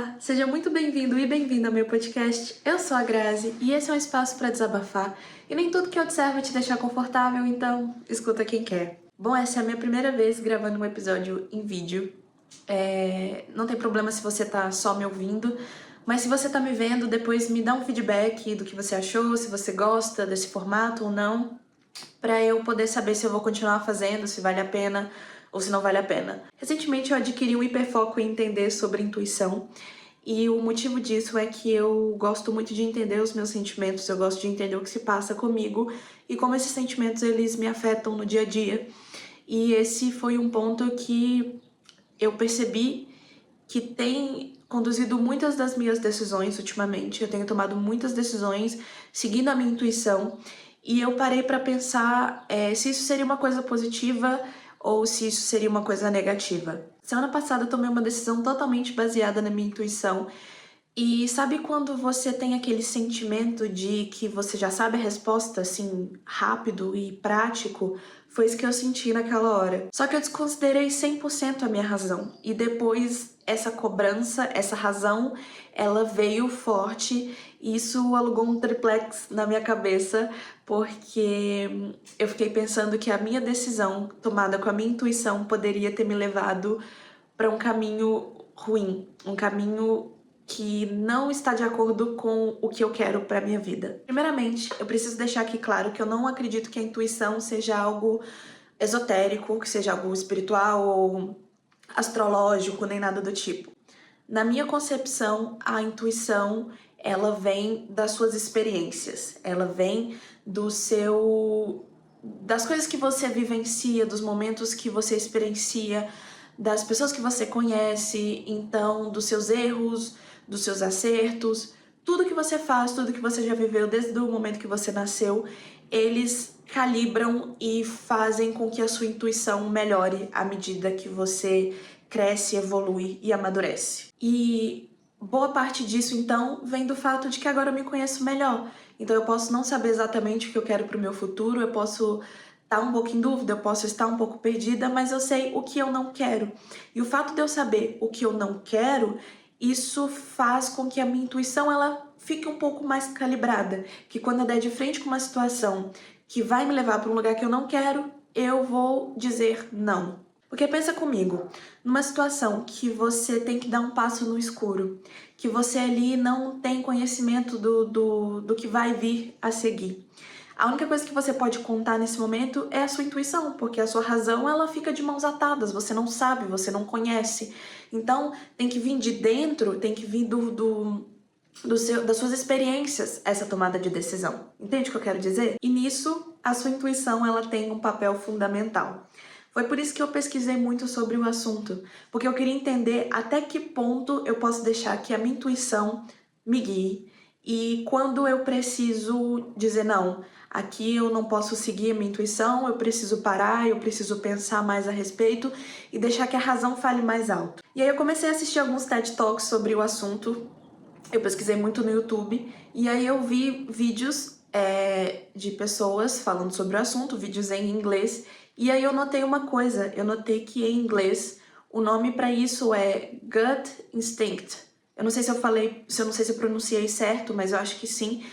Olá, seja muito bem-vindo e bem-vinda ao meu podcast. Eu sou a Grazi e esse é um espaço para desabafar. E nem tudo que eu disser vai te deixar confortável, então escuta quem quer. Bom, essa é a minha primeira vez gravando um episódio em vídeo. Não tem problema se você tá só me ouvindo, mas se você tá me vendo, depois me dá um feedback do que você achou, se você gosta desse formato ou não, para eu poder saber se eu vou continuar fazendo, se vale a pena ou se não vale a pena. Recentemente eu adquiri um hiperfoco em entender sobre intuição e o motivo disso é que eu gosto muito de entender os meus sentimentos, eu gosto de entender o que se passa comigo e como esses sentimentos eles me afetam no dia a dia. E esse foi um ponto que eu percebi que tem conduzido muitas das minhas decisões ultimamente. Eu tenho tomado muitas decisões seguindo a minha intuição e eu parei para pensar se isso seria uma coisa positiva ou se isso seria uma coisa negativa. Semana passada eu tomei uma decisão totalmente baseada na minha intuição. E sabe quando você tem aquele sentimento de que você já sabe a resposta, assim, rápido e prático? Foi isso que eu senti naquela hora. Só que eu desconsiderei 100% a minha razão. E depois essa cobrança, essa razão, ela veio forte e isso alugou um triplex na minha cabeça, porque eu fiquei pensando que a minha decisão, tomada com a minha intuição, poderia ter me levado para um caminho ruim, um caminho que não está de acordo com o que eu quero para minha vida. Primeiramente, eu preciso deixar aqui claro que eu não acredito que a intuição seja algo esotérico, que seja algo espiritual ou astrológico, nem nada do tipo. Na minha concepção, a intuição, ela vem das suas experiências, ela vem das coisas que você vivencia, dos momentos que você experiencia, das pessoas que você conhece, então dos seus erros, dos seus acertos, tudo que você faz, tudo que você já viveu desde o momento que você nasceu, eles calibram e fazem com que a sua intuição melhore à medida que você cresce, evolui e amadurece. E boa parte disso, então, vem do fato de que agora eu me conheço melhor. Então eu posso não saber exatamente o que eu quero para o meu futuro, eu posso estar um pouco em dúvida, eu posso estar um pouco perdida, mas eu sei o que eu não quero. E o fato de eu saber o que eu não quero, isso faz com que a minha intuição ela fique um pouco mais calibrada, que quando eu der de frente com uma situação que vai me levar para um lugar que eu não quero, eu vou dizer não. Porque pensa comigo, numa situação que você tem que dar um passo no escuro, que você ali não tem conhecimento do que vai vir a seguir. A única coisa que você pode contar nesse momento é a sua intuição, porque a sua razão ela fica de mãos atadas, você não sabe, você não conhece. Então tem que vir de dentro, tem que vir das suas experiências essa tomada de decisão. Entende o que eu quero dizer? E nisso a sua intuição ela tem um papel fundamental. Foi por isso que eu pesquisei muito sobre o assunto, porque eu queria entender até que ponto eu posso deixar que a minha intuição me guie e quando eu preciso dizer não, aqui eu não posso seguir a minha intuição, eu preciso parar, eu preciso pensar mais a respeito e deixar que a razão fale mais alto. E aí eu comecei a assistir alguns TED Talks sobre o assunto, eu pesquisei muito no YouTube e aí eu vi vídeos de pessoas falando sobre o assunto, vídeos em inglês. E aí eu notei uma coisa, eu notei que em inglês o nome para isso é Gut Instinct. Eu não sei se eu falei, eu não sei se eu pronunciei certo, mas eu acho que sim.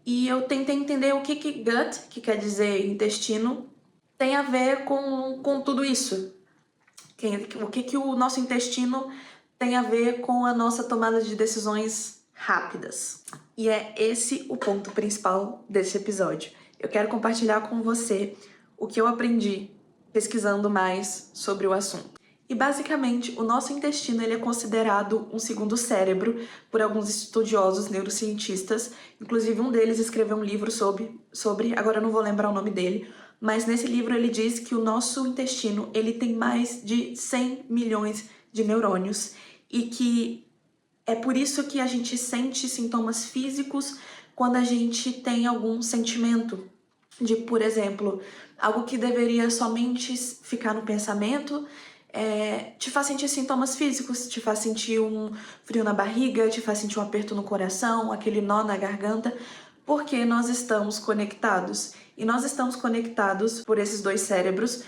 E eu tentei entender o que gut, que quer dizer intestino, tem a ver com tudo isso. O que o nosso intestino tem a ver com a nossa tomada de decisões rápidas. E é esse o ponto principal desse episódio. Eu quero compartilhar com você o que eu aprendi pesquisando mais sobre o assunto. E basicamente, o nosso intestino ele é considerado um segundo cérebro por alguns estudiosos neurocientistas. Inclusive, um deles escreveu um livro sobre, agora eu não vou lembrar o nome dele, mas nesse livro ele diz que o nosso intestino ele tem mais de 100 milhões de neurônios e que é por isso que a gente sente sintomas físicos quando a gente tem algum sentimento de, por exemplo, algo que deveria somente ficar no pensamento, te faz sentir sintomas físicos, te faz sentir um frio na barriga, te faz sentir um aperto no coração, aquele nó na garganta, porque nós estamos conectados. E nós estamos conectados por esses dois cérebros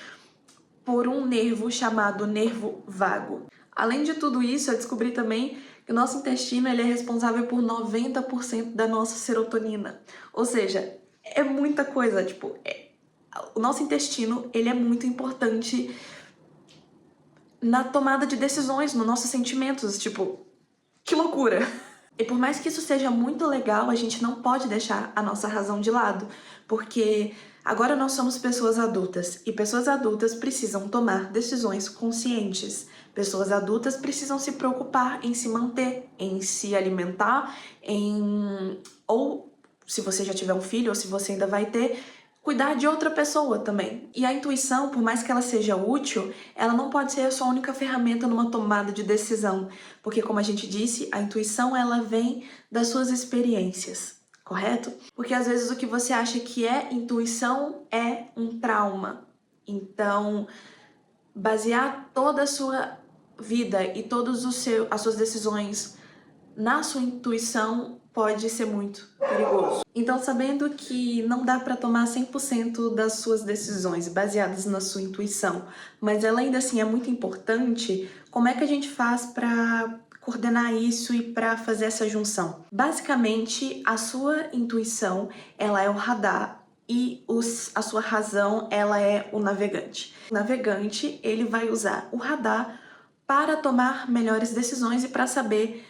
por um nervo chamado nervo vago. Além de tudo isso, eu descobri também que o nosso intestino ele é responsável por 90% da nossa serotonina. Ou seja, é muita coisa, tipo, o nosso intestino ele é muito importante na tomada de decisões, nos nossos sentimentos, tipo, que loucura! E por mais que isso seja muito legal, a gente não pode deixar a nossa razão de lado, porque agora nós somos pessoas adultas e pessoas adultas precisam tomar decisões conscientes. Pessoas adultas precisam se preocupar em se manter, em se alimentar, ou se você já tiver um filho ou se você ainda vai ter, cuidar de outra pessoa também. E a intuição, por mais que ela seja útil, ela não pode ser a sua única ferramenta numa tomada de decisão, porque como a gente disse, a intuição ela vem das suas experiências, correto? Porque às vezes o que você acha que é intuição é um trauma. Então, basear toda a sua vida e todas as suas decisões na sua intuição pode ser muito perigoso. Então, sabendo que não dá para tomar 100% das suas decisões baseadas na sua intuição, mas ela ainda assim é muito importante, como é que a gente faz para coordenar isso e para fazer essa junção? Basicamente, a sua intuição, ela é o radar e a sua razão, ela é o navegante. O navegante, ele vai usar o radar para tomar melhores decisões e para saber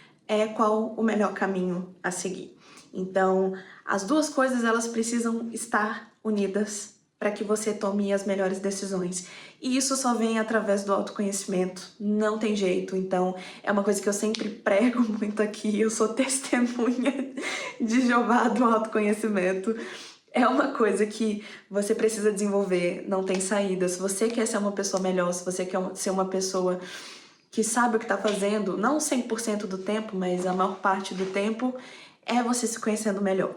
qual o melhor caminho a seguir. Então, as duas coisas elas precisam estar unidas para que você tome as melhores decisões. E isso só vem através do autoconhecimento, não tem jeito. Então, é uma coisa que eu sempre prego muito aqui, eu sou testemunha de Jeová do autoconhecimento. É uma coisa que você precisa desenvolver, não tem saída. Se você quer ser uma pessoa melhor, se você quer ser uma pessoa que sabe o que está fazendo, não 100% do tempo, mas a maior parte do tempo, é você se conhecendo melhor.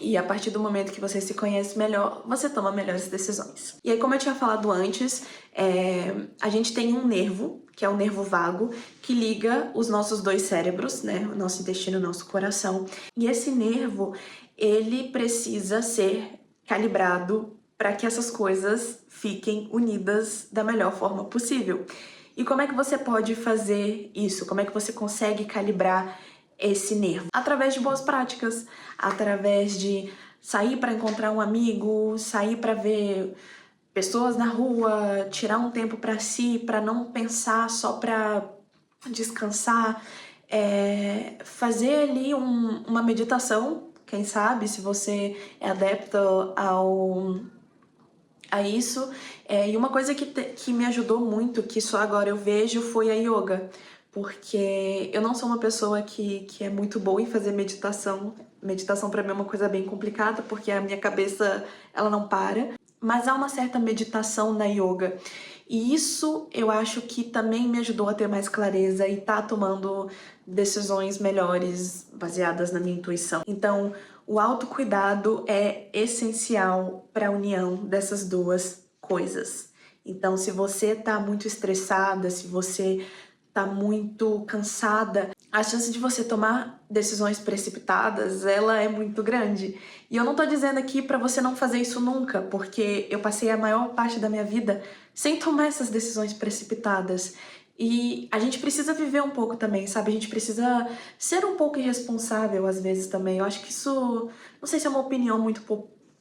E a partir do momento que você se conhece melhor, você toma melhores decisões. E aí, como eu tinha falado antes, a gente tem um nervo, que é o nervo vago, que liga os nossos dois cérebros, né? O nosso intestino e o nosso coração. E esse nervo, ele precisa ser calibrado para que essas coisas fiquem unidas da melhor forma possível. E como é que você pode fazer isso? Como é que você consegue calibrar esse nervo? Através de boas práticas, através de sair para encontrar um amigo, sair para ver pessoas na rua, tirar um tempo para si, para não pensar só para descansar, fazer ali uma meditação, quem sabe, se você é adepto a isso. E uma coisa que me ajudou muito, que só agora eu vejo, foi a yoga. Porque eu não sou uma pessoa que é muito boa em fazer meditação. Meditação pra mim é uma coisa bem complicada, porque a minha cabeça, ela não para. Mas há uma certa meditação na yoga. E isso eu acho que também me ajudou a ter mais clareza e tá tomando decisões melhores baseadas na minha intuição. Então, o autocuidado é essencial para a união dessas duas coisas. Então, se você tá muito estressada, se você tá muito cansada, a chance de você tomar decisões precipitadas, ela é muito grande. E eu não tô dizendo aqui pra você não fazer isso nunca, porque eu passei a maior parte da minha vida sem tomar essas decisões precipitadas. E a gente precisa viver um pouco também, sabe? A gente precisa ser um pouco irresponsável às vezes também. Eu acho que isso, não sei se é uma opinião muito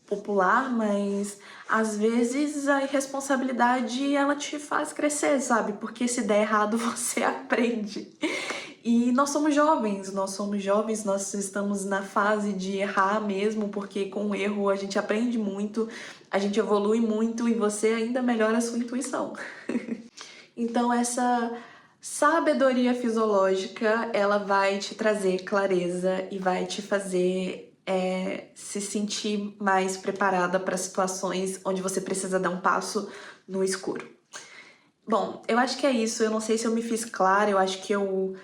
popular, mas às vezes a irresponsabilidade ela te faz crescer, sabe? Porque se der errado você aprende. E nós somos jovens, nós estamos na fase de errar mesmo, porque com o erro a gente aprende muito, a gente evolui muito e você ainda melhora a sua intuição. Então essa sabedoria fisiológica, ela vai te trazer clareza e vai te fazer se sentir mais preparada para situações onde você precisa dar um passo no escuro. Bom, eu acho que é isso. Eu não sei se eu me fiz clara, eu acho que eu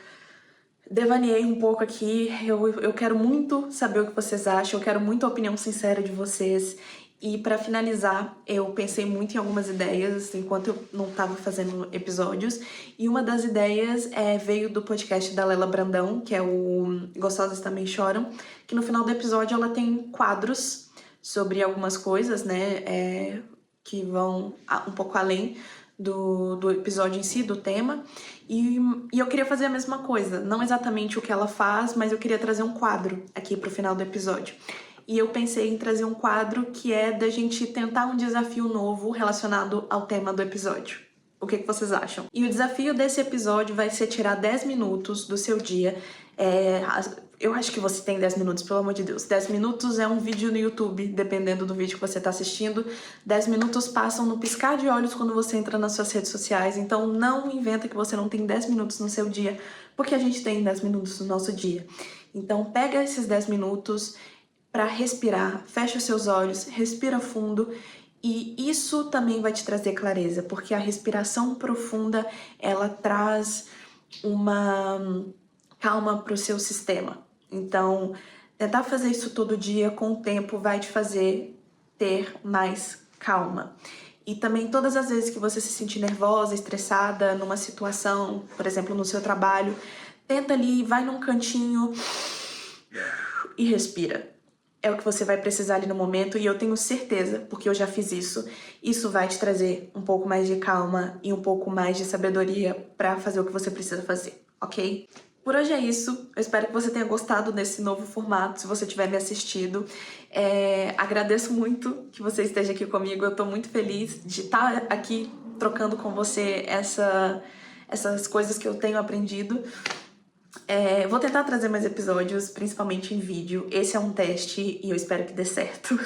devaneei um pouco aqui. Eu quero muito saber o que vocês acham, eu quero muito a opinião sincera de vocês. E para finalizar, eu pensei muito em algumas ideias enquanto eu não estava fazendo episódios. E uma das ideias veio do podcast da Lela Brandão, que é o Gostosas Também Choram, que no final do episódio ela tem quadros sobre algumas coisas, né, que vão um pouco além do episódio em si, do tema, e eu queria fazer a mesma coisa, não exatamente o que ela faz, mas eu queria trazer um quadro aqui pro final do episódio. E eu pensei em trazer um quadro que é da gente tentar um desafio novo relacionado ao tema do episódio. O que vocês acham? E o desafio desse episódio vai ser tirar 10 minutos do seu dia. Eu acho que você tem 10 minutos, pelo amor de Deus. 10 minutos é um vídeo no YouTube, dependendo do vídeo que você tá assistindo. 10 minutos passam no piscar de olhos quando você entra nas suas redes sociais. Então não inventa que você não tem 10 minutos no seu dia, porque a gente tem 10 minutos no nosso dia. Então pega esses 10 minutos para respirar, fecha os seus olhos, respira fundo. E isso também vai te trazer clareza, porque a respiração profunda, ela traz uma calma para o seu sistema. Então, tentar fazer isso todo dia, com o tempo, vai te fazer ter mais calma. E também todas as vezes que você se sentir nervosa, estressada numa situação, por exemplo, no seu trabalho, tenta ali, vai num cantinho e respira. É o que você vai precisar ali no momento e eu tenho certeza, porque eu já fiz isso, isso vai te trazer um pouco mais de calma e um pouco mais de sabedoria pra fazer o que você precisa fazer, ok? Por hoje é isso, eu espero que você tenha gostado desse novo formato, se você tiver me assistido. Agradeço muito que você esteja aqui comigo, eu tô muito feliz de estar aqui trocando com você essas coisas que eu tenho aprendido. Vou tentar trazer mais episódios, principalmente em vídeo. Esse é um teste e eu espero que dê certo.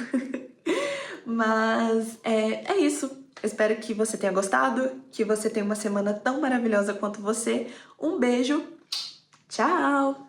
Mas é isso. Eu espero que você tenha gostado, que você tenha uma semana tão maravilhosa quanto você. Um beijo. Tchau!